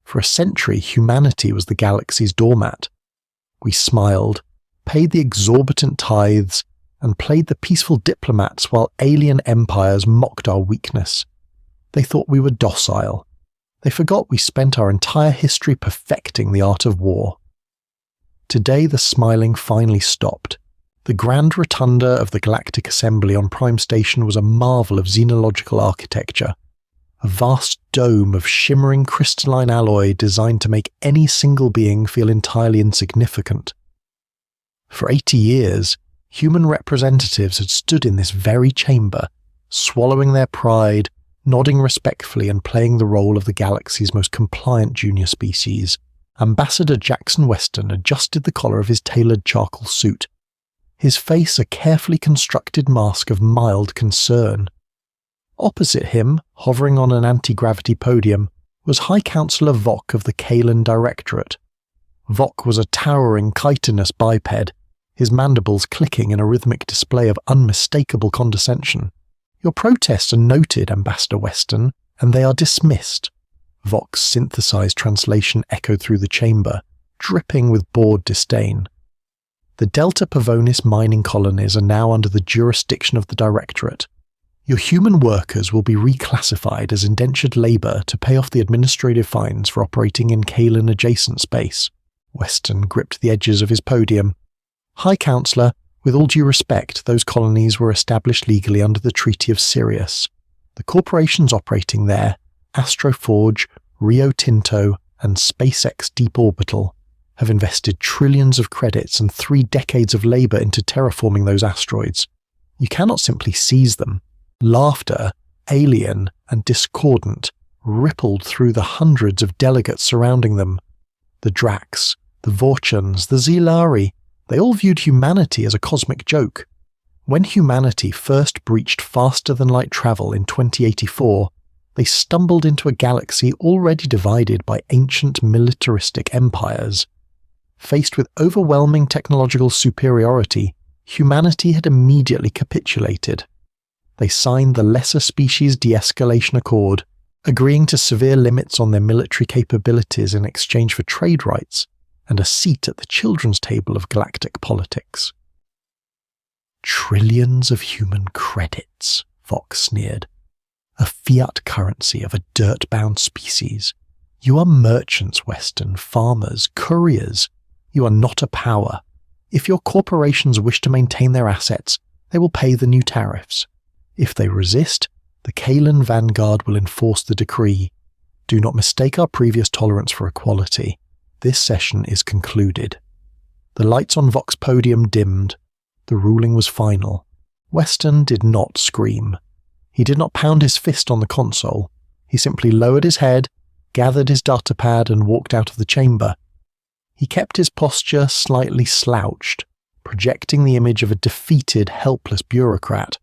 For a century, humanity was the galaxy's doormat. We smiled, paid the exorbitant tithes, and played the peaceful diplomats while alien empires mocked our weakness. They thought we were docile. They forgot we spent our entire history perfecting the art of war. Today the smiling finally stopped. The grand rotunda of the Galactic Assembly on Prime Station was a marvel of xenological architecture, a vast dome of shimmering crystalline alloy designed to make any single being feel entirely insignificant. For 80 years, human representatives had stood in this very chamber, swallowing their pride, nodding respectfully and playing the role of the galaxy's most compliant junior species. Ambassador Jackson Weston adjusted the collar of his tailored charcoal suit, his face a carefully constructed mask of mild concern. Opposite him, hovering on an anti-gravity podium, was High Counselor Vok of the Kalan Directorate. Vok was a towering chitinous biped, his mandibles clicking in a rhythmic display of unmistakable condescension. "Your protests are noted, Ambassador Weston, and they are dismissed." Vok's synthesized translation echoed through the chamber, dripping with bored disdain. "The Delta Pavonis mining colonies are now under the jurisdiction of the Directorate. Your human workers will be reclassified as indentured labor to pay off the administrative fines for operating in Kalan-adjacent space." Weston gripped the edges of his podium. "High Counselor, with all due respect, those colonies were established legally under the Treaty of Sirius. The corporations operating there, Astroforge, Rio Tinto, and SpaceX Deep Orbital, have invested trillions of credits and 3 decades of labor into terraforming those asteroids. You cannot simply seize them." Laughter, alien and discordant, rippled through the hundreds of delegates surrounding them. The Drax, the Vorchans, the Zilari, they all viewed humanity as a cosmic joke. When humanity first breached faster-than-light travel in 2084, they stumbled into a galaxy already divided by ancient militaristic empires. Faced with overwhelming technological superiority, humanity had immediately capitulated. They signed the Lesser Species De-Escalation Accord, agreeing to severe limits on their military capabilities in exchange for trade rights and a seat at the children's table of galactic politics. "Trillions of human credits," Fox sneered. "A fiat currency of a dirt-bound species. You are merchants, Weston, farmers, couriers. You are not a power. If your corporations wish to maintain their assets, they will pay the new tariffs. If they resist, the Kalan Vanguard will enforce the decree. Do not mistake our previous tolerance for equality. This session is concluded." The lights on Vok's podium dimmed. The ruling was final. Weston did not scream. He did not pound his fist on the console. He simply lowered his head, gathered his datapad, and walked out of the chamber. He kept his posture slightly slouched, projecting the image of a defeated, helpless bureaucrat.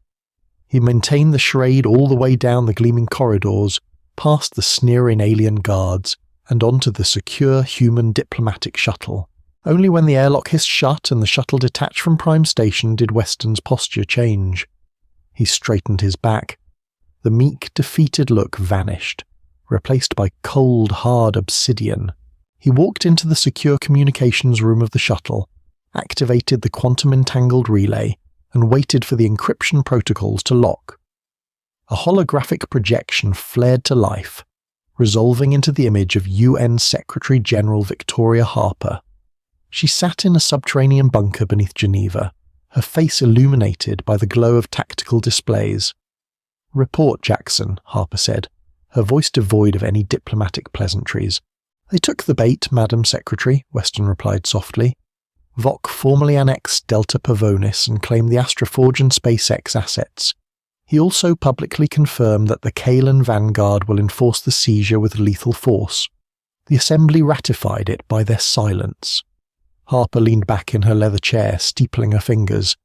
He maintained the charade all the way down the gleaming corridors, past the sneering alien guards, and onto the secure human diplomatic shuttle. Only when the airlock hissed shut and the shuttle detached from Prime Station did Weston's posture change. He straightened his back. The meek, defeated look vanished, replaced by cold, hard obsidian. He walked into the secure communications room of the shuttle, activated the quantum-entangled relay, and waited for the encryption protocols to lock. A holographic projection flared to life, resolving into the image of UN Secretary-General Victoria Harper. She sat in a subterranean bunker beneath Geneva, her face illuminated by the glow of tactical displays. "Report, Jackson," Harper said, her voice devoid of any diplomatic pleasantries. "They took the bait, Madam Secretary," Weston replied softly. Vok formally annexed Delta Pavonis and claimed the Astroforge and SpaceX assets. He also publicly confirmed that the Kalan Vanguard will enforce the seizure with lethal force. The Assembly ratified it by their silence. Harper leaned back in her leather chair, steepling her fingers.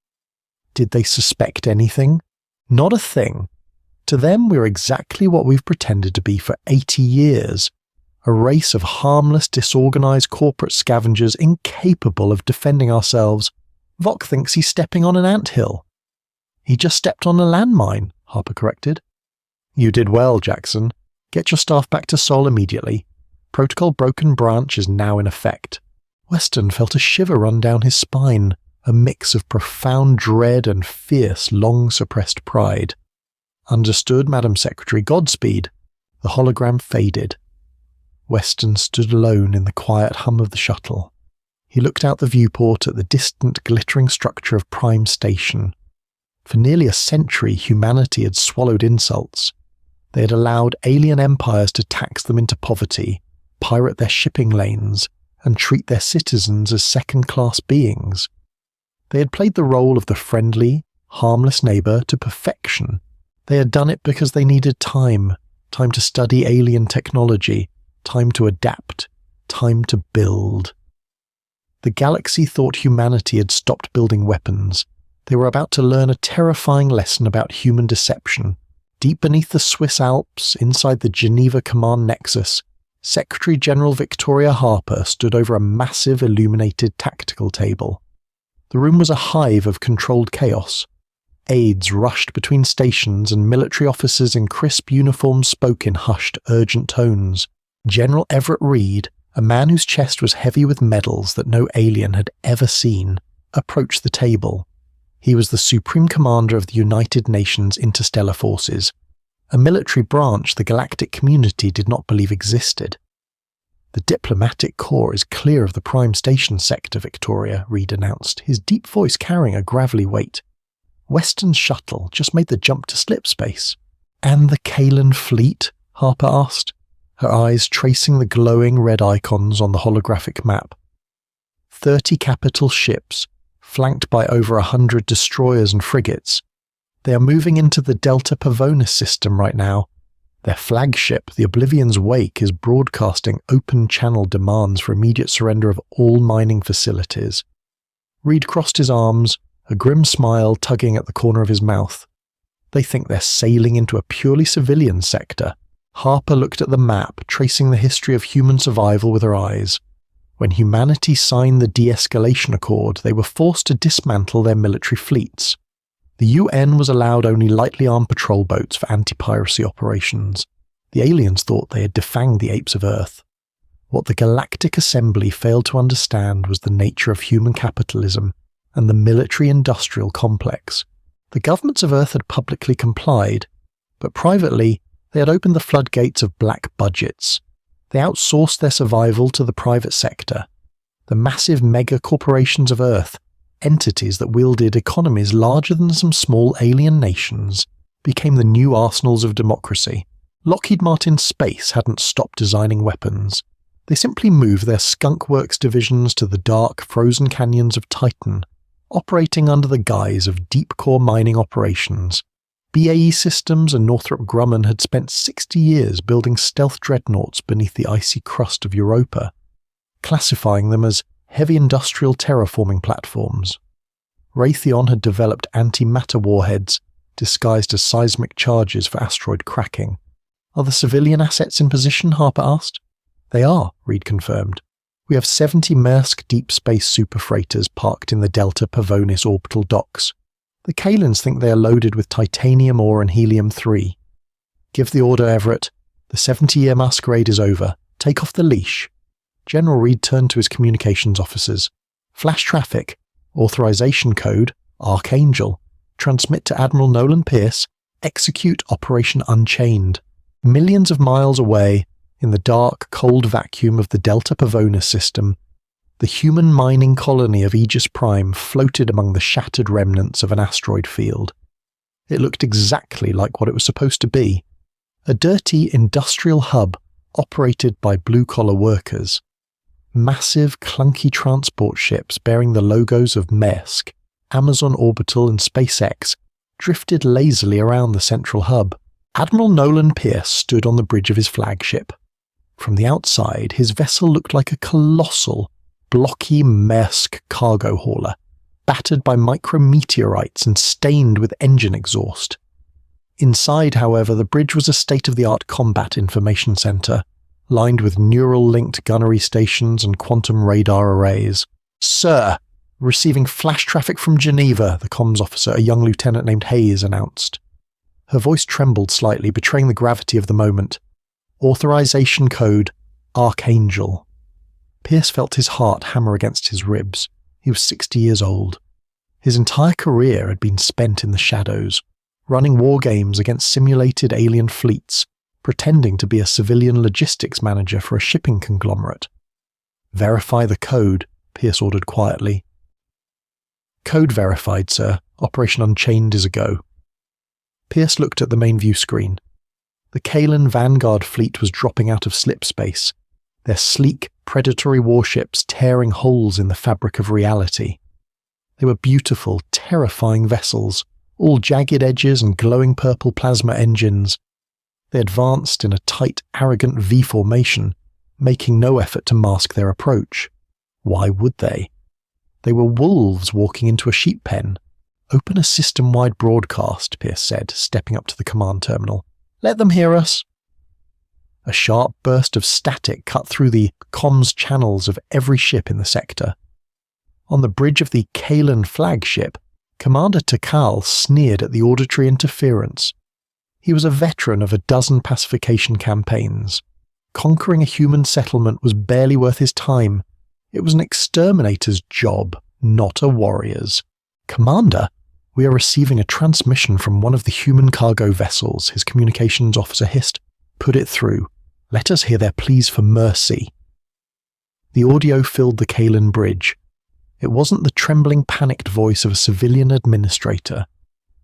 Did they suspect anything? Not a thing. To them, we're exactly what we've pretended to be for 80 years. A race of harmless, disorganized corporate scavengers incapable of defending ourselves. Vok thinks he's stepping on an anthill. "He just stepped on a landmine," Harper corrected. "You did well, Jackson. Get your staff back to Sol immediately. Protocol Broken Branch is now in effect. Weston felt a shiver run down his spine, a mix of profound dread and fierce, long-suppressed pride. Understood, Madam Secretary, Godspeed. The hologram faded. Weston stood alone in the quiet hum of the shuttle. He looked out the viewport at the distant, glittering structure of Prime Station. For nearly a century, humanity had swallowed insults. They had allowed alien empires to tax them into poverty, pirate their shipping lanes, and treat their citizens as second-class beings. They had played the role of the friendly, harmless neighbour to perfection. They had done it because they needed time to study alien technology, time to adapt, time to build. The galaxy thought humanity had stopped building weapons. They were about to learn a terrifying lesson about human deception. Deep beneath the Swiss Alps, inside the Geneva Command Nexus, Secretary General Victoria Harper stood over a massive illuminated tactical table. The room was a hive of controlled chaos. Aides rushed between stations and military officers in crisp uniforms spoke in hushed, urgent tones. General Everett Reed, a man whose chest was heavy with medals that no alien had ever seen, approached the table. He was the Supreme Commander of the United Nations Interstellar Forces, a military branch the galactic community did not believe existed. "The diplomatic corps is clear of the Prime Station sector, Victoria," Reed announced, his deep voice carrying a gravelly weight. "Weston's shuttle just made the jump to slip space." "And the Kalan fleet?" Harper asked, her eyes tracing the glowing red icons on the holographic map. 30 capital ships, flanked by over 100 destroyers and frigates. They are moving into the Delta Pavonis system right now. Their flagship, the Oblivion's Wake, is broadcasting open-channel demands for immediate surrender of all mining facilities. Reed crossed his arms, a grim smile tugging at the corner of his mouth. "They think they're sailing into a purely civilian sector." Harper looked at the map, tracing the history of human survival with her eyes. When humanity signed the de-escalation accord, they were forced to dismantle their military fleets. The UN was allowed only lightly armed patrol boats for anti-piracy operations. The aliens thought they had defanged the apes of Earth. What the Galactic Assembly failed to understand was the nature of human capitalism and the military-industrial complex. The governments of Earth had publicly complied, but privately they had opened the floodgates of black budgets. They outsourced their survival to the private sector. The massive mega-corporations of Earth, entities that wielded economies larger than some small alien nations, became the new arsenals of democracy. Lockheed Martin Space hadn't stopped designing weapons. They simply moved their Skunk Works divisions to the dark, frozen canyons of Titan, operating under the guise of deep-core mining operations. BAE Systems and Northrop Grumman had spent 60 years building stealth dreadnoughts beneath the icy crust of Europa, classifying them as heavy industrial terraforming platforms. Raytheon had developed antimatter warheads disguised as seismic charges for asteroid cracking. "Are the civilian assets in position?" Harper asked. "They are," Reed confirmed. "We have 70 Maersk deep space superfreighters parked in the Delta Pavonis orbital docks. The Kalans think they are loaded with titanium ore and helium-3. Give the order, Everett. The 70-year masquerade is over. Take off the leash." General Reed turned to his communications officers. "Flash traffic. Authorization code, Archangel. Transmit to Admiral Nolan Pierce. Execute Operation Unchained." Millions of miles away, in the dark, cold vacuum of the Delta Pavonis system, the human mining colony of Aegis Prime floated among the shattered remnants of an asteroid field. It looked exactly like what it was supposed to be, a dirty industrial hub operated by blue-collar workers. Massive, clunky transport ships bearing the logos of Maersk, Amazon Orbital and SpaceX drifted lazily around the central hub. Admiral Nolan Pierce stood on the bridge of his flagship. From the outside, his vessel looked like a colossal, blocky Maersk cargo hauler, battered by micrometeorites and stained with engine exhaust. Inside, however, the bridge was a state-of-the-art combat information center, lined with neural-linked gunnery stations and quantum radar arrays. "Sir, receiving flash traffic from Geneva," the comms officer, a young lieutenant named Hayes, announced. Her voice trembled slightly, betraying the gravity of the moment. "Authorization code, Archangel. Pierce felt his heart hammer against his ribs. He was 60 years old. His entire career had been spent in the shadows, running war games against simulated alien fleets, pretending to be a civilian logistics manager for a shipping conglomerate. "Verify the code," Pierce ordered quietly. "Code verified, sir. Operation Unchained is a go." Pierce looked at the main view screen. The Kaelan Vanguard fleet was dropping out of slip space, their sleek, predatory warships tearing holes in the fabric of reality. They were beautiful, terrifying vessels, all jagged edges and glowing purple plasma engines. They advanced in a tight, arrogant V formation, making no effort to mask their approach. Why would they? They were wolves walking into a sheep pen. "Open a system-wide broadcast," Pierce said, stepping up to the command terminal. "Let them hear us." A sharp burst of static cut through the comms channels of every ship in the sector. On the bridge of the Kaelan flagship, Commander Takal sneered at the auditory interference. He was a veteran of a dozen pacification campaigns. Conquering a human settlement was barely worth his time. It was an exterminator's job, not a warrior's. "Commander, we are receiving a transmission from one of the human cargo vessels," his communications officer hissed. "Put it through. Let us hear their pleas for mercy." The audio filled the Kaelan bridge. It wasn't the trembling, panicked voice of a civilian administrator.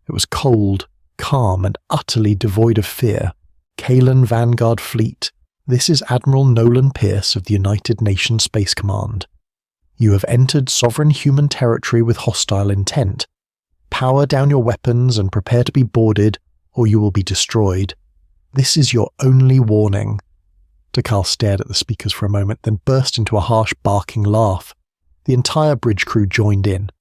It was cold, calm, and utterly devoid of fear. "Kaelan Vanguard Fleet, this is Admiral Nolan Pierce of the United Nations Space Command. You have entered sovereign human territory with hostile intent. Power down your weapons and prepare to be boarded, or you will be destroyed. This is your only warning." Takal stared at the speakers for a moment, then burst into a harsh, barking laugh. The entire bridge crew joined in.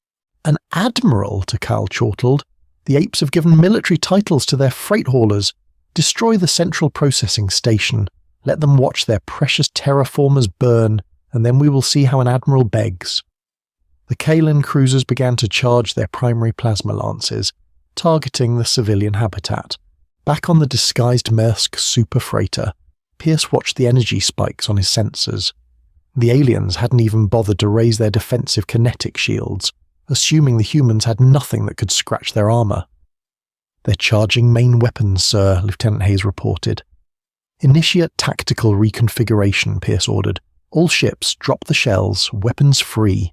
"An admiral," Takal chortled. "The apes have given military titles to their freight haulers. Destroy the central processing station. Let them watch their precious terraformers burn, and then we will see how an admiral begs." The Kaelan cruisers began to charge their primary plasma lances, targeting the civilian habitat. Back on the disguised Maersk super freighter, Pierce watched the energy spikes on his sensors. The aliens hadn't even bothered to raise their defensive kinetic shields, assuming the humans had nothing that could scratch their armor. "They're charging main weapons, sir," Lieutenant Hayes reported. "Initiate tactical reconfiguration," Pierce ordered. "All ships drop the shells, weapons free."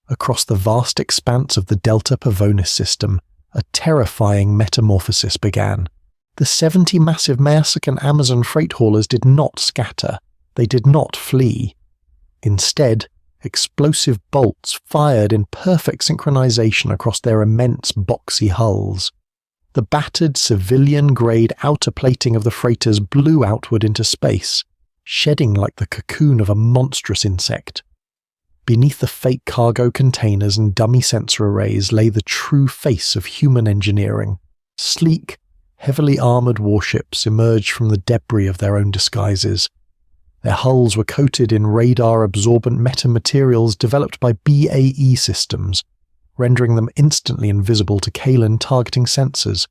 Across the vast expanse of the Delta Pavonis system, a terrifying metamorphosis began. The 70 massive Maersk and Amazon freight haulers did not scatter. They did not flee. Instead, explosive bolts fired in perfect synchronization across their immense boxy hulls. The battered civilian-grade outer plating of the freighters blew outward into space, shedding like the cocoon of a monstrous insect. Beneath the fake cargo containers and dummy sensor arrays lay the true face of human engineering. Sleek, heavily armored warships emerged from the debris of their own disguises. Their hulls were coated in radar-absorbent metamaterials developed by BAE Systems, rendering them instantly invisible to Kaelan targeting sensors.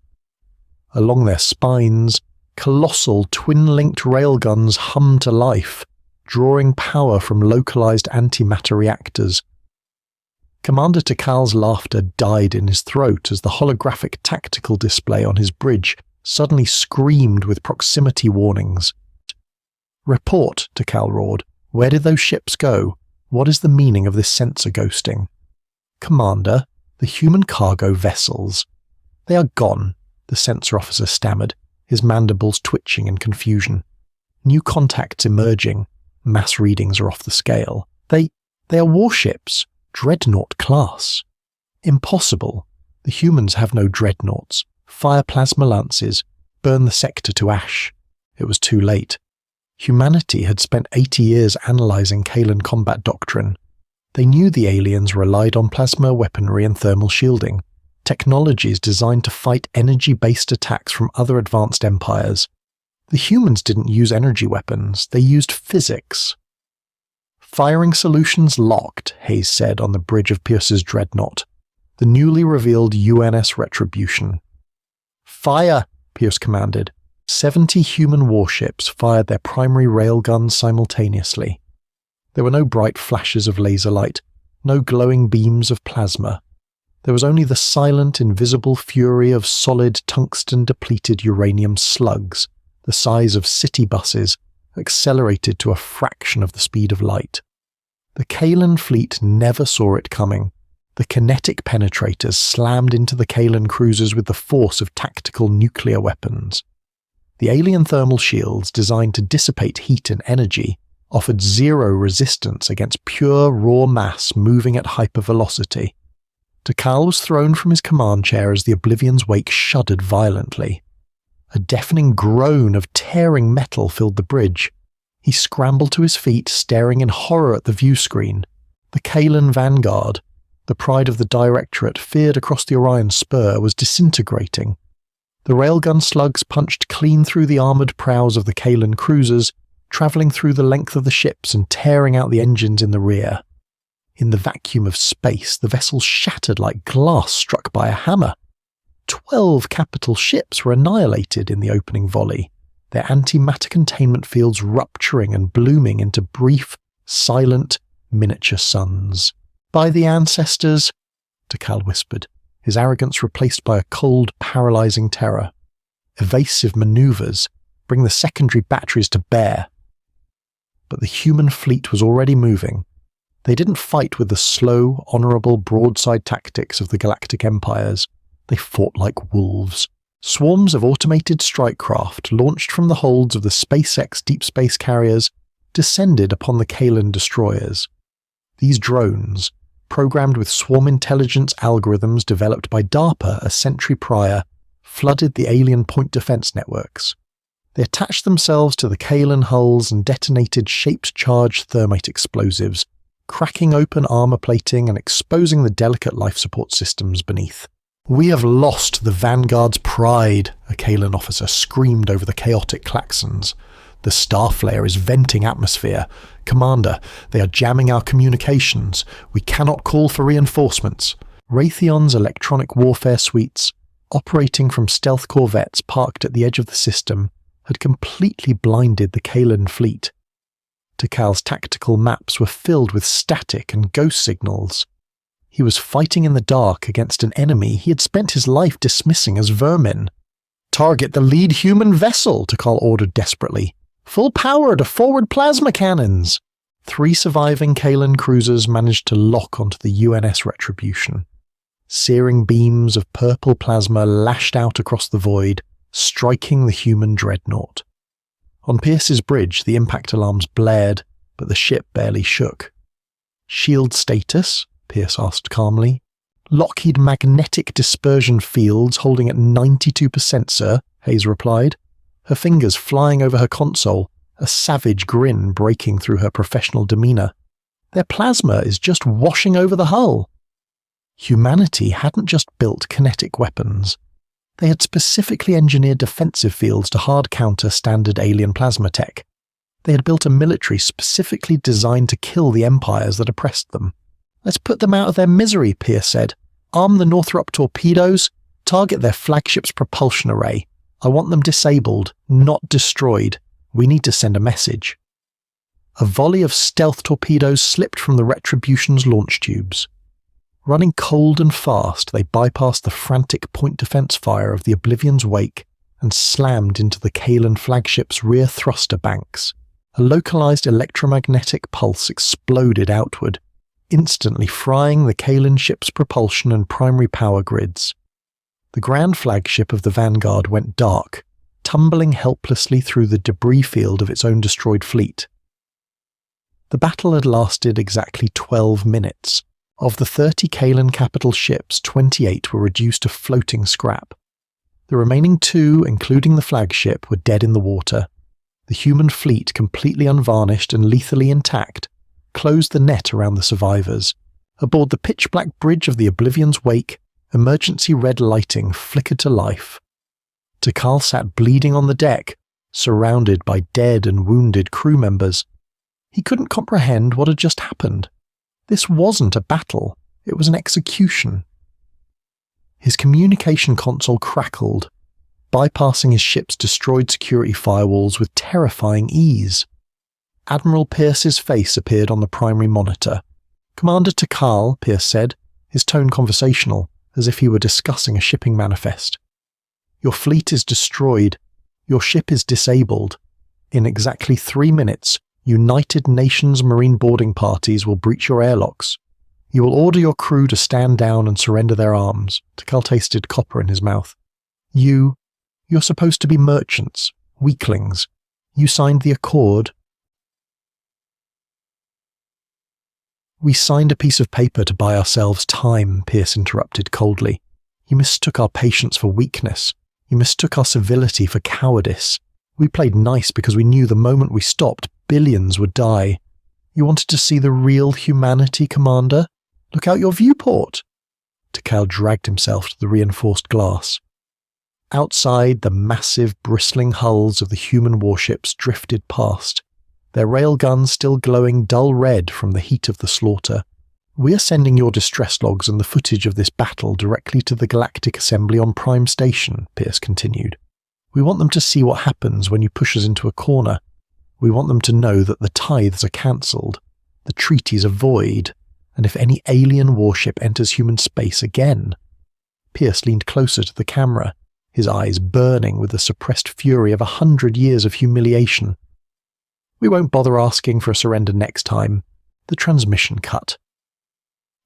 Along their spines, colossal twin-linked railguns hummed to life, drawing power from localized antimatter reactors. Commander Takal's laughter died in his throat as the holographic tactical display on his bridge suddenly screamed with proximity warnings. "Report," Takal roared. "Where did those ships go? What is the meaning of this sensor ghosting?" "Commander, the human cargo vessels." "They are gone," the sensor officer stammered, his mandibles twitching in confusion. "New contacts emerging. Mass readings are off the scale. They are warships, dreadnought class." "Impossible. The humans have no dreadnoughts. Fire plasma lances. Burn the sector to ash." It was too late. Humanity had spent 80 years analyzing Kaelan combat doctrine. They knew the aliens relied on plasma weaponry and thermal shielding, technologies designed to fight energy-based attacks from other advanced empires. The humans didn't use energy weapons, they used physics. "Firing solutions locked," Hayes said on the bridge of Pierce's dreadnought, the newly revealed UNS Retribution. "Fire," Pierce commanded. 70 human warships fired their primary railguns simultaneously. There were no bright flashes of laser light, no glowing beams of plasma. There was only the silent, invisible fury of solid, tungsten-depleted uranium slugs, the size of city buses, accelerated to a fraction of the speed of light. The Kalan fleet never saw it coming. The kinetic penetrators slammed into the Kalan cruisers with the force of tactical nuclear weapons. The alien thermal shields, designed to dissipate heat and energy, offered zero resistance against pure raw mass moving at hypervelocity. Takal was thrown from his command chair as the Oblivion's wake shuddered violently. A deafening groan of tearing metal filled the bridge. He scrambled to his feet, staring in horror at the view screen. The Kalan vanguard, the pride of the Directorate feared across the Orion spur, was disintegrating. The railgun slugs punched clean through the armoured prows of the Kalan cruisers, travelling through the length of the ships and tearing out the engines in the rear. In the vacuum of space, the vessels shattered like glass struck by a hammer. 12 capital ships were annihilated in the opening volley, their antimatter containment fields rupturing and blooming into brief, silent, miniature suns. "By the ancestors," Takal whispered, his arrogance replaced by a cold, paralysing terror. "Evasive manoeuvres, bring the secondary batteries to bear." But the human fleet was already moving. They didn't fight with the slow, honourable broadside tactics of the galactic empires. They fought like wolves. Swarms of automated strike craft, launched from the holds of the SpaceX deep space carriers, descended upon the Kalan destroyers. These drones, programmed with swarm intelligence algorithms developed by DARPA a century prior, flooded the alien point defense networks. They attached themselves to the Kalan hulls and detonated shaped-charged thermite explosives, cracking open armor plating and exposing the delicate life support systems beneath. "We have lost the Vanguard's pride," a Kalan officer screamed over the chaotic klaxons. "The star flare is venting atmosphere. Commander, they are jamming our communications. We cannot call for reinforcements." Raytheon's electronic warfare suites, operating from stealth corvettes parked at the edge of the system, had completely blinded the Kalan fleet. Takal's tactical maps were filled with static and ghost signals. He was fighting in the dark against an enemy he had spent his life dismissing as vermin. "Target the lead human vessel," Takal ordered desperately. "Full power to forward plasma cannons." 3 surviving Kalan cruisers managed to lock onto the UNS Retribution. Searing beams of purple plasma lashed out across the void, striking the human dreadnought. On Pierce's bridge, the impact alarms blared, but the ship barely shook. "Shield status?" Pierce asked calmly. "Lockheed magnetic dispersion fields holding at 92%, sir," Hayes replied, her fingers flying over her console, a savage grin breaking through her professional demeanour. "Their plasma is just washing over the hull." Humanity hadn't just built kinetic weapons. They had specifically engineered defensive fields to hard counter standard alien plasma tech. They had built a military specifically designed to kill the empires that oppressed them. "Let's put them out of their misery," Pierce said. "Arm the Northrop torpedoes, target their flagship's propulsion array. I want them disabled, not destroyed. We need to send a message." A volley of stealth torpedoes slipped from the Retribution's launch tubes. Running cold and fast, they bypassed the frantic point defense fire of the Oblivion's wake and slammed into the Kalan flagship's rear thruster banks. A localized electromagnetic pulse exploded outward, instantly frying the Kalan ship's propulsion and primary power grids. The grand flagship of the Vanguard went dark, tumbling helplessly through the debris field of its own destroyed fleet. The battle had lasted exactly 12 minutes. Of the 30 Kalan capital ships, 28 were reduced to floating scrap. The remaining 2, including the flagship, were dead in the water. The human fleet, completely unvarnished and lethally intact, closed the net around the survivors. Aboard the pitch-black bridge of the Oblivion's wake, emergency red lighting flickered to life. Takal sat bleeding on the deck, surrounded by dead and wounded crew members. He couldn't comprehend what had just happened. This wasn't a battle, it was an execution. His communication console crackled. bypassing his ship's destroyed security firewalls with terrifying ease. Admiral Pierce's face appeared on the primary monitor. "Commander Takal," Pierce said, his tone conversational, as if he were discussing a shipping manifest. "Your fleet is destroyed. Your ship is disabled. In exactly 3 minutes, United Nations Marine boarding parties will breach your airlocks. You will order your crew to stand down and surrender their arms." Takal tasted copper in his mouth. You're supposed to be merchants, weaklings. You signed the accord." "We signed a piece of paper to buy ourselves time," Pierce interrupted coldly. "You mistook our patience for weakness. You mistook our civility for cowardice. We played nice because we knew the moment we stopped, billions would die. You wanted to see the real humanity, Commander? Look out your viewport." Takal dragged himself to the reinforced glass. Outside, the massive, bristling hulls of the human warships drifted past, their railguns still glowing dull red from the heat of the slaughter. "We are sending your distress logs and the footage of this battle directly to the Galactic Assembly on Prime Station," Pierce continued. "We want them to see what happens when you push us into a corner. We want them to know that the tithes are cancelled, the treaties are void, and if any alien warship enters human space again." Pierce leaned closer to the camera, his eyes burning with the suppressed fury of 100 years of humiliation. "We won't bother asking for a surrender next time." The transmission cut.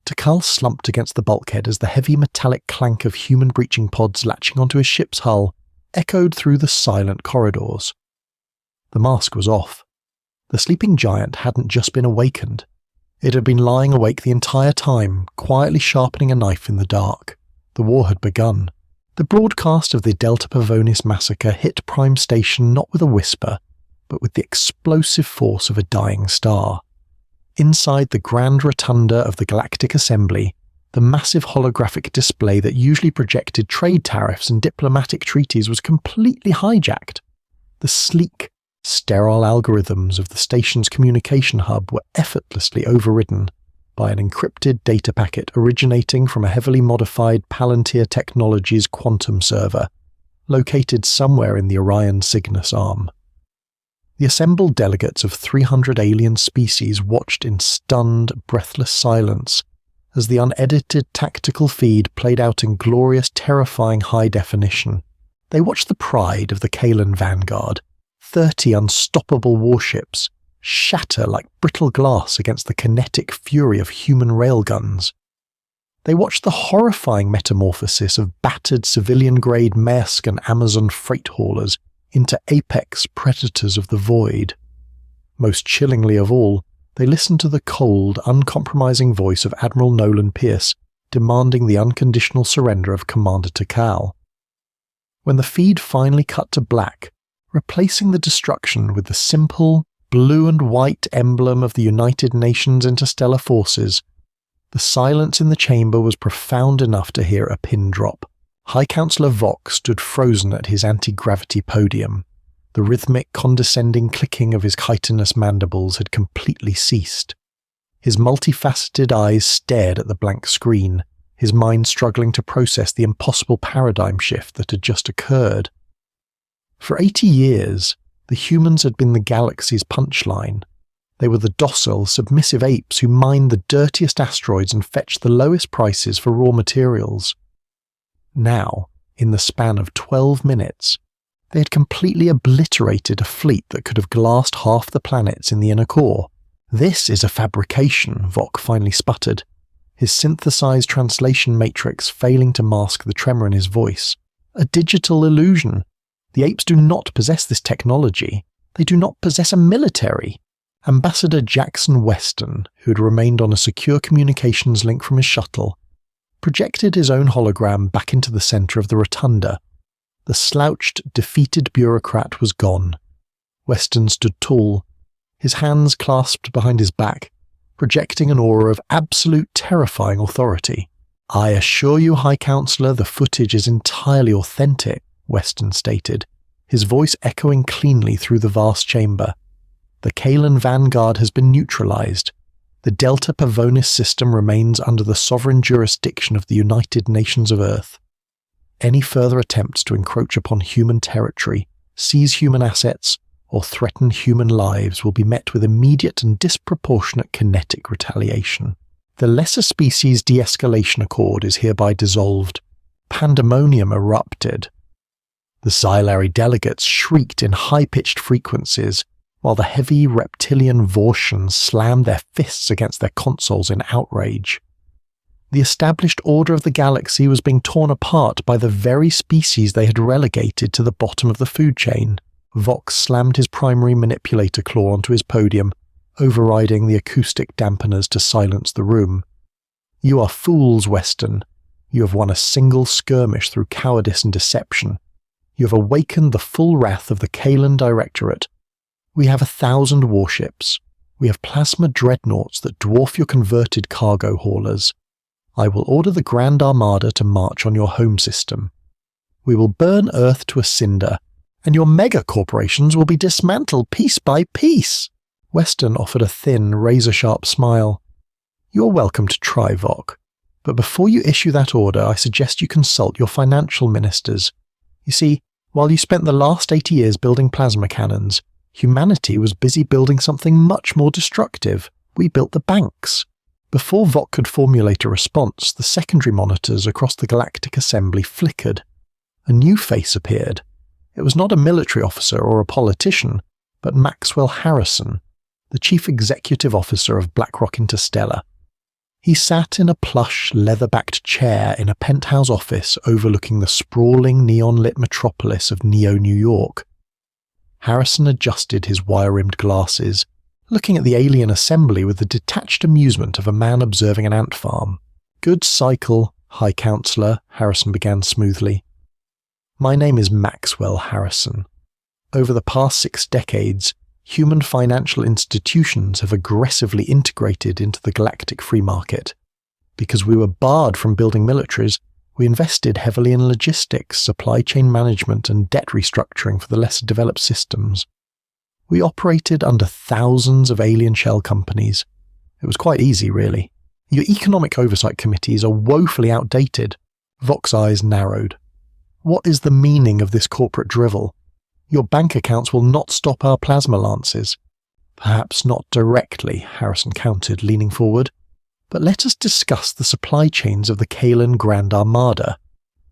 Takal slumped against the bulkhead as the heavy metallic clank of human breaching pods latching onto his ship's hull echoed through the silent corridors. The mask was off. The sleeping giant hadn't just been awakened. It had been lying awake the entire time, quietly sharpening a knife in the dark. The war had begun. The broadcast of the Delta Pavonis massacre hit Prime Station not with a whisper, but with the explosive force of a dying star. Inside the grand rotunda of the Galactic Assembly, the massive holographic display that usually projected trade tariffs and diplomatic treaties was completely hijacked. The sleek, sterile algorithms of the station's communication hub were effortlessly overridden by an encrypted data packet originating from a heavily modified Palantir Technologies quantum server, located somewhere in the Orion Cygnus arm. The assembled delegates of 300 alien species watched in stunned, breathless silence as the unedited tactical feed played out in glorious, terrifying high definition. They watched the pride of the Kalan Vanguard, 30 unstoppable warships, shatter like brittle glass against the kinetic fury of human railguns. They watched the horrifying metamorphosis of battered civilian-grade Maersk and Amazon freight haulers into apex predators of the void. Most chillingly of all, they listened to the cold, uncompromising voice of Admiral Nolan Pierce demanding the unconditional surrender of Commander Takal. When the feed finally cut to black, replacing the destruction with the simple, blue and white emblem of the United Nations Interstellar Forces, the silence in the chamber was profound enough to hear a pin drop. High Counselor Vox stood frozen at his anti-gravity podium. The rhythmic, condescending clicking of his chitinous mandibles had completely ceased. His multifaceted eyes stared at the blank screen, his mind struggling to process the impossible paradigm shift that had just occurred. For 80 years, the humans had been the galaxy's punchline. They were the docile, submissive apes who mined the dirtiest asteroids and fetched the lowest prices for raw materials. Now, in the span of 12 minutes, they had completely obliterated a fleet that could have glassed half the planets in the inner core. "This is a fabrication," Vok finally sputtered, his synthesized translation matrix failing to mask the tremor in his voice. "A digital illusion. The apes do not possess this technology. They do not possess a military." Ambassador Jackson Weston, who had remained on a secure communications link from his shuttle, projected his own hologram back into the center of the rotunda. The slouched, defeated bureaucrat was gone. Weston stood tall, his hands clasped behind his back, projecting an aura of absolute terrifying authority. "I assure you, High Counselor, the footage is entirely authentic," Weston stated, his voice echoing cleanly through the vast chamber. "The Kalan Vanguard has been neutralized. The Delta Pavonis system remains under the sovereign jurisdiction of the United Nations of Earth." Any further attempts to encroach upon human territory, seize human assets, or threaten human lives will be met with immediate and disproportionate kinetic retaliation. The Lesser Species De-Escalation Accord is hereby dissolved. Pandemonium erupted. The Xylari delegates shrieked in high-pitched frequencies, while the heavy reptilian Vortians slammed their fists against their consoles in outrage. The established order of the galaxy was being torn apart by the very species they had relegated to the bottom of the food chain. Vox slammed his primary manipulator claw onto his podium, overriding the acoustic dampeners to silence the room. "You are fools, Weston. You have won a single skirmish through cowardice and deception. You have awakened the full wrath of the Kalan Directorate. We have 1,000 warships. We have plasma dreadnoughts that dwarf your converted cargo haulers. I will order the Grand Armada to march on your home system. We will burn Earth to a cinder, and your mega-corporations will be dismantled piece by piece." Weston offered a thin, razor-sharp smile. "You're welcome to try, Vok. But before you issue that order, I suggest you consult your financial ministers. You see, while you spent the last 80 years building plasma cannons, humanity was busy building something much more destructive. We built the banks." Before Vok could formulate a response, the secondary monitors across the Galactic Assembly flickered. A new face appeared. It was not a military officer or a politician, but Maxwell Harrison, the chief executive officer of BlackRock Interstellar. He sat in a plush, leather-backed chair in a penthouse office overlooking the sprawling, neon-lit metropolis of Neo-New York. Harrison adjusted his wire-rimmed glasses, looking at the alien assembly with the detached amusement of a man observing an ant farm. "Good cycle, High Counselor," Harrison began smoothly. "My name is Maxwell Harrison. Over the past 6 decades, human financial institutions have aggressively integrated into the galactic free market. Because we were barred from building militaries, we invested heavily in logistics, supply chain management, and debt restructuring for the lesser developed systems. We operated under thousands of alien shell companies. It was quite easy, really. Your economic oversight committees are woefully outdated." Vok's eyes narrowed. "What is the meaning of this corporate drivel? Your bank accounts will not stop our plasma lances." "Perhaps not directly," Harrison countered, leaning forward. "But let us discuss the supply chains of the Kalan Grand Armada.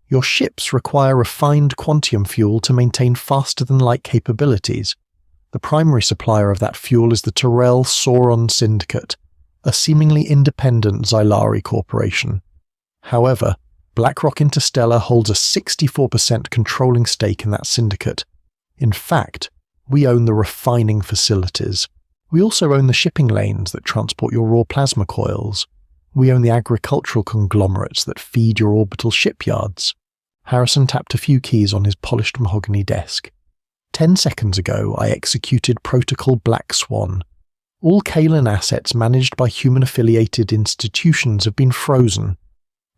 Your ships require refined quantum fuel to maintain faster-than-light capabilities. The primary supplier of that fuel is the Terrell Sauron Syndicate, a seemingly independent Xylari corporation. However, BlackRock Interstellar holds a 64% controlling stake in that syndicate. In fact, we own the refining facilities. We also own the shipping lanes that transport your raw plasma coils. We own the agricultural conglomerates that feed your orbital shipyards." Harrison tapped a few keys on his polished mahogany desk. 10 seconds ago, I executed Protocol Black Swan. All Kalan assets managed by human-affiliated institutions have been frozen.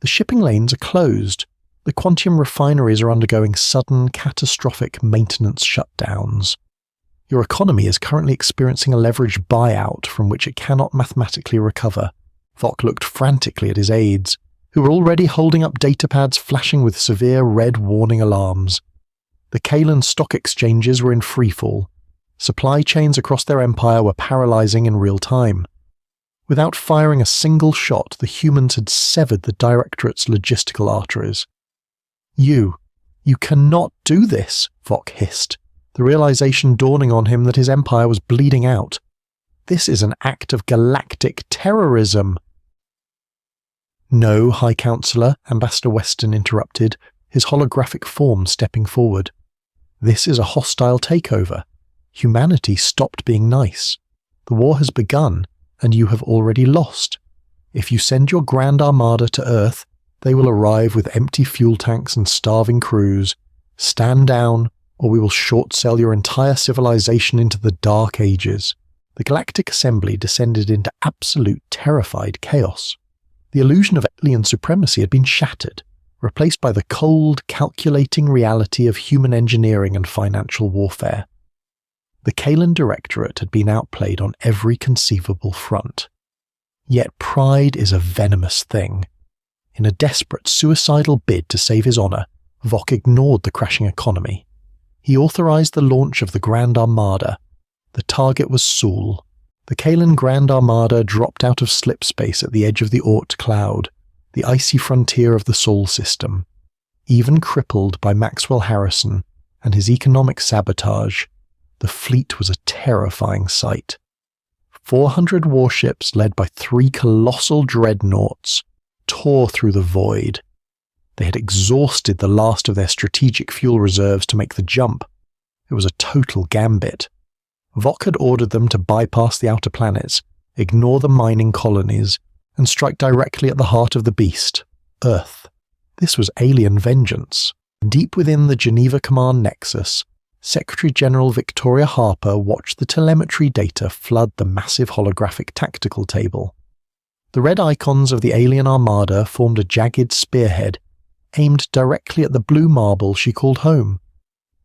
The shipping lanes are closed. The quantum refineries are undergoing sudden, catastrophic maintenance shutdowns. Your economy is currently experiencing a leveraged buyout from which it cannot mathematically recover. Vok looked frantically at his aides, who were already holding up datapads flashing with severe red warning alarms. The Kalan stock exchanges were in freefall. Supply chains across their empire were paralyzing in real time. Without firing a single shot, the humans had severed the Directorate's logistical arteries. You cannot do this," Vok hissed, the realization dawning on him that his empire was bleeding out. "This is an act of galactic terrorism." "No, High Counselor," Ambassador Weston interrupted, his holographic form stepping forward. "This is a hostile takeover. Humanity stopped being nice. The war has begun, and you have already lost. If you send your Grand Armada to Earth, they will arrive with empty fuel tanks and starving crews. Stand down, or we will short-sell your entire civilization into the Dark Ages." The Galactic Assembly descended into absolute terrified chaos. The illusion of alien supremacy had been shattered, replaced by the cold, calculating reality of human engineering and financial warfare. The Kalan Directorate had been outplayed on every conceivable front. Yet pride is a venomous thing. In a desperate, suicidal bid to save his honor, Vok ignored the crashing economy. He authorized the launch of the Grand Armada. The target was Sul. The Kaelan Grand Armada dropped out of slip space at the edge of the Oort cloud, the icy frontier of the Sol system. Even crippled by Maxwell Harrison and his economic sabotage, the fleet was a terrifying sight. 400 warships led by 3 colossal dreadnoughts tore through the void. They had exhausted the last of their strategic fuel reserves to make the jump. It was a total gambit. Vok had ordered them to bypass the outer planets, ignore the mining colonies, and strike directly at the heart of the beast, Earth. This was alien vengeance. Deep within the Geneva Command Nexus, Secretary General Victoria Harper watched the telemetry data flood the massive holographic tactical table. The red icons of the alien armada formed a jagged spearhead, aimed directly at the blue marble she called home.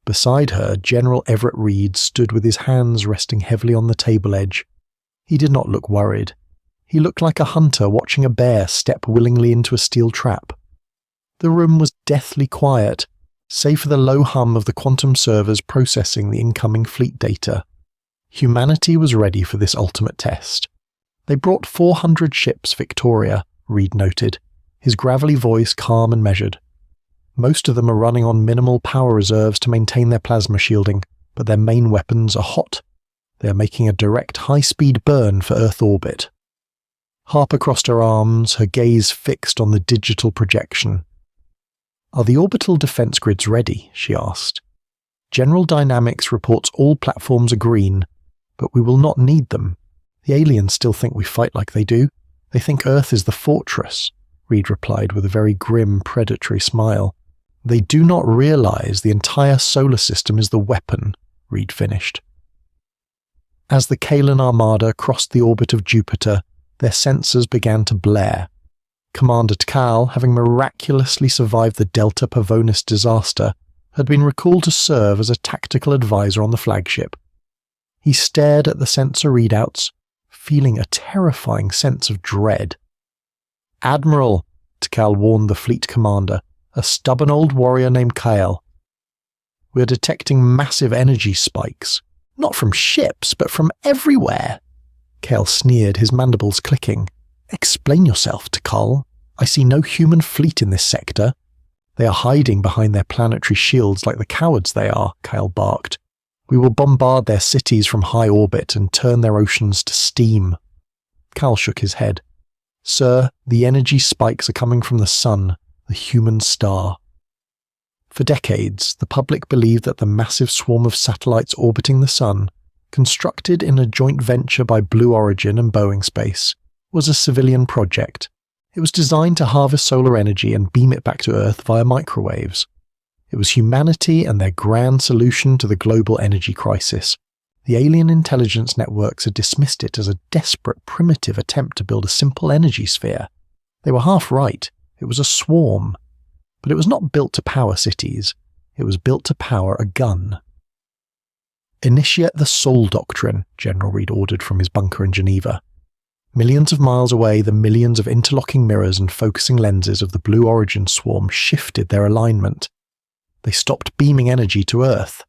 Beside her, General Everett Reed stood with his hands resting heavily on the table edge. He did not look worried. He looked like a hunter watching a bear step willingly into a steel trap. The room was deathly quiet, save for the low hum of the quantum servers processing the incoming fleet data. Humanity was ready for this ultimate test. They brought 400 ships, Victoria, Reed noted, his gravelly voice calm and measured. Most of them are running on minimal power reserves to maintain their plasma shielding, but their main weapons are hot. They are making a direct high-speed burn for Earth orbit. Harper crossed her arms, her gaze fixed on the digital projection. "Are the orbital defense grids ready?" she asked. "General Dynamics reports all platforms are green, but we will not need them. The aliens still think we fight like they do. They think Earth is the fortress," Reed replied with a very grim, predatory smile. "They do not realize the entire solar system is the weapon," Reed finished. As the Kaelan Armada crossed the orbit of Jupiter, their sensors began to blare. Commander Tkal, having miraculously survived the Delta Pavonis disaster, had been recalled to serve as a tactical advisor on the flagship. He stared at the sensor readouts, feeling a terrifying sense of dread. "Admiral," Tkal warned the fleet commander, a stubborn old warrior named Kyle. "We are detecting massive energy spikes. Not from ships, but from everywhere." Kyle sneered, his mandibles clicking. "Explain yourself, Tkal. I see no human fleet in this sector." "They are hiding behind their planetary shields like the cowards they are," Kyle barked. "We will bombard their cities from high orbit and turn their oceans to steam." Kyle shook his head. "Sir, the energy spikes are coming from the sun, the human star." For decades, the public believed that the massive swarm of satellites orbiting the sun, constructed in a joint venture by Blue Origin and Boeing Space, was a civilian project. It was designed to harvest solar energy and beam it back to Earth via microwaves. It was humanity and their grand solution to the global energy crisis. The alien intelligence networks had dismissed it as a desperate, primitive attempt to build a simple energy sphere. They were half right. It was a swarm. But it was not built to power cities. It was built to power a gun. "Initiate the Sol Doctrine," General Reed ordered from his bunker in Geneva. Millions of miles away, the millions of interlocking mirrors and focusing lenses of the Blue Origin swarm shifted their alignment. They stopped beaming energy to Earth.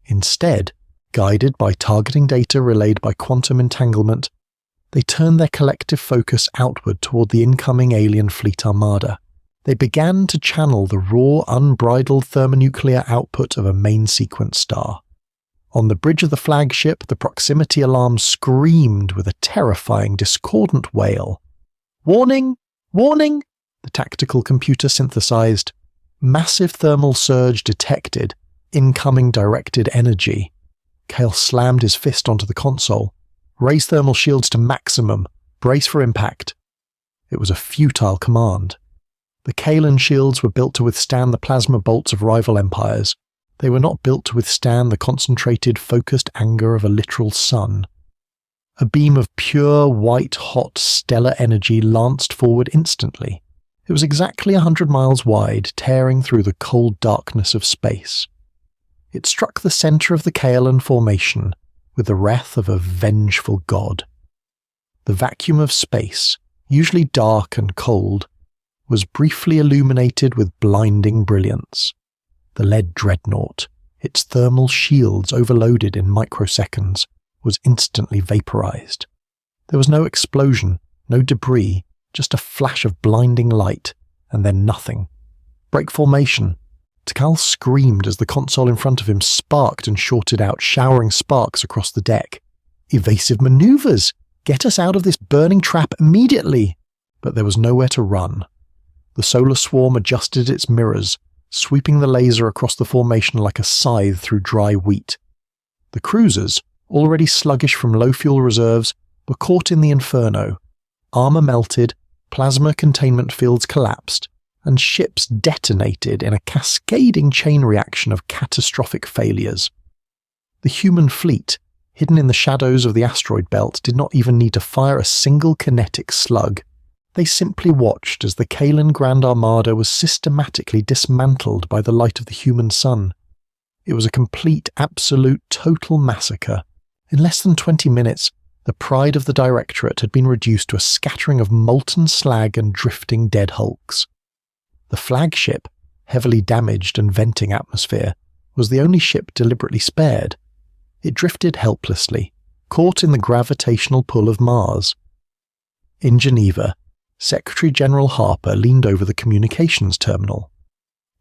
Instead, guided by targeting data relayed by quantum entanglement, they turned their collective focus outward toward the incoming alien fleet armada. They began to channel the raw, unbridled thermonuclear output of a main sequence star. On the bridge of the flagship, the proximity alarm screamed with a terrifying, discordant wail. "Warning! Warning!" the tactical computer synthesized. "Massive thermal surge detected. Incoming directed energy." Kale slammed his fist onto the console. "Raise thermal shields to maximum. Brace for impact." It was a futile command. The Kaelan shields were built to withstand the plasma bolts of rival empires. They were not built to withstand the concentrated, focused anger of a literal sun. A beam of pure, white-hot, stellar energy lanced forward instantly. It was exactly 100 miles wide, tearing through the cold darkness of space. It struck the center of the Kaelan formation with the wrath of a vengeful god. The vacuum of space, usually dark and cold, was briefly illuminated with blinding brilliance. The lead dreadnought, its thermal shields overloaded in microseconds, was instantly vaporized. There was no explosion, no debris, just a flash of blinding light, and then nothing. Break formation. Tikal screamed as the console in front of him sparked and shorted out, showering sparks across the deck. Evasive maneuvers! Get us out of this burning trap immediately! But there was nowhere to run. The solar swarm adjusted its mirrors, sweeping the laser across the formation like a scythe through dry wheat. The cruisers, already sluggish from low fuel reserves, were caught in the inferno. Armor melted, plasma containment fields collapsed, and ships detonated in a cascading chain reaction of catastrophic failures. The human fleet, hidden in the shadows of the asteroid belt, did not even need to fire a single kinetic slug. They simply watched as the Kaelin Grand Armada was systematically dismantled by the light of the human sun. It was a complete, absolute, total massacre. In less than 20 minutes, the pride of the Directorate had been reduced to a scattering of molten slag and drifting dead hulks. The flagship, heavily damaged and venting atmosphere, was the only ship deliberately spared. It drifted helplessly, caught in the gravitational pull of Mars. In Geneva, Secretary General Harper leaned over the communications terminal.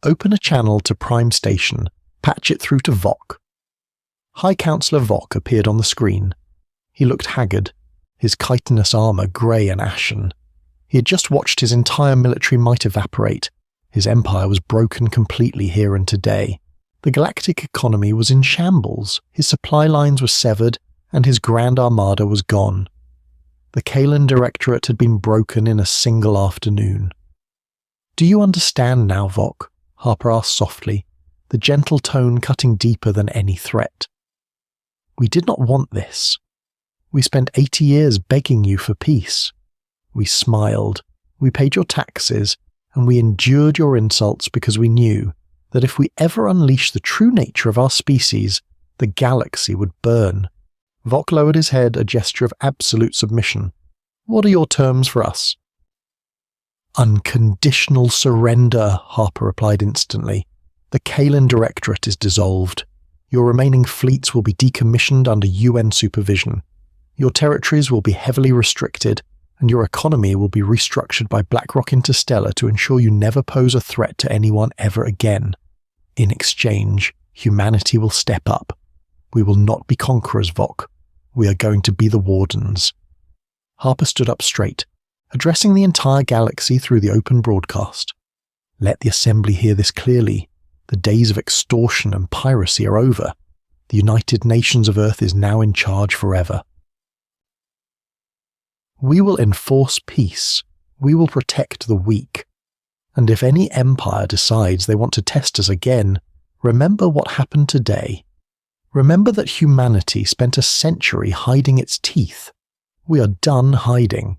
Open a channel to Prime Station, patch it through to Vok. High Counselor Vok appeared on the screen. He looked haggard, his chitinous armor grey and ashen. He had just watched his entire military might evaporate. His empire was broken completely here and today. The galactic economy was in shambles, his supply lines were severed, and his Grand Armada was gone. The Kaelin Directorate had been broken in a single afternoon. "Do you understand now, Vok?" Harper asked softly, the gentle tone cutting deeper than any threat. "We did not want this. We spent 80 years begging you for peace. We smiled, we paid your taxes, and we endured your insults because we knew that if we ever unleashed the true nature of our species, the galaxy would burn." Vok lowered his head, a gesture of absolute submission. "What are your terms for us?" "Unconditional surrender," Harper replied instantly. "The Kaelin Directorate is dissolved. Your remaining fleets will be decommissioned under UN supervision. Your territories will be heavily restricted, and your economy will be restructured by BlackRock Interstellar to ensure you never pose a threat to anyone ever again. In exchange, humanity will step up. We will not be conquerors, Vok. We are going to be the Wardens." Harper stood up straight, addressing the entire galaxy through the open broadcast. "Let the Assembly hear this clearly. The days of extortion and piracy are over. The United Nations of Earth is now in charge forever. We will enforce peace. We will protect the weak. And if any empire decides they want to test us again, remember what happened today. Remember that humanity spent a century hiding its teeth. We are done hiding."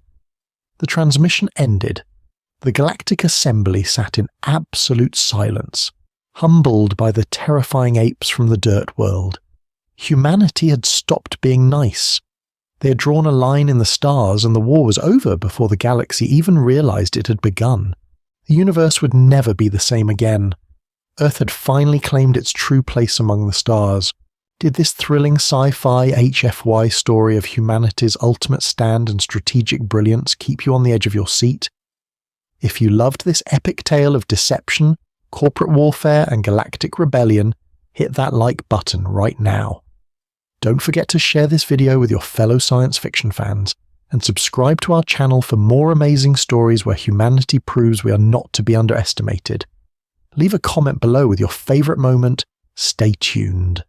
The transmission ended. The Galactic Assembly sat in absolute silence, humbled by the terrifying apes from the dirt world. Humanity had stopped being nice. They had drawn a line in the stars and the war was over before the galaxy even realized it had begun. The universe would never be the same again. Earth had finally claimed its true place among the stars. Did this thrilling sci-fi HFY story of humanity's ultimate stand and strategic brilliance keep you on the edge of your seat? If you loved this epic tale of deception, corporate warfare, and galactic rebellion, hit that like button right now. Don't forget to share this video with your fellow science fiction fans, and subscribe to our channel for more amazing stories where humanity proves we are not to be underestimated. Leave a comment below with your favourite moment. Stay tuned.